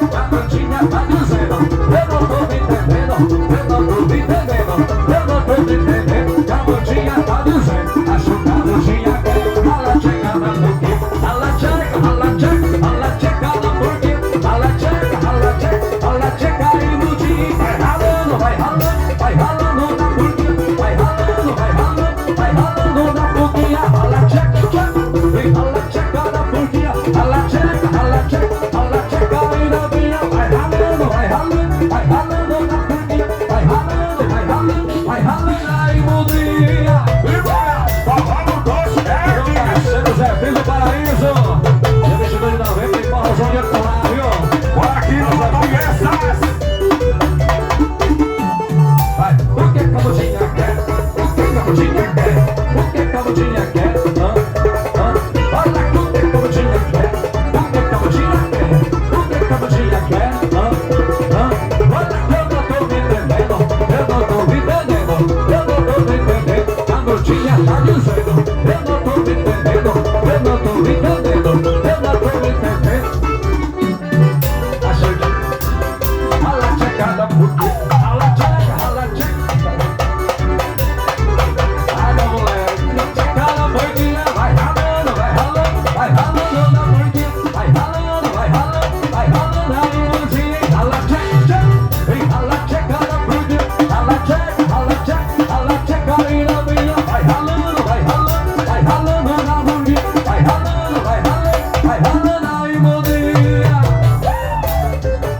A Vandinha tá dizendo, eu não tô me entendendo, eu não tô me entendendo, eu não tô me entendendo. A Vandinha tá dizendo, acho que a Vandinha quer. Ela checa na porquê, ela checa na porquê, ela checa aí no dia. Vai ralando, vai ralando, vai ralando na porquê, vai ralando, vai ralando, vai ralando na porquê. Ela checa, vem ela checa na porquê, ela checa aí na minha. Vai ralando, vai ralando, vai ralando na porquê, vai ralando, vai ralando, vai ralando aí no dia. E bora, babado doce, Meu parceiro Zé Filho do Paraíso, dia 22 de novembro em Forrozão de Atuar, viu? bora aqui no Batuguessas. Vai, o que a Camudinha quer? O que a Camudinha quer? O que a Camudinha quer? Olha o que a Camudinha quer? O que a Camudinha quer? O que a Camudinha quer? Olha que eu não tô me entendendo, eu não tô me entendendo, eu não tô me entendendo. A Camudinha tá dizendo, eu não tô me entendendo, eu não tô me entendendo.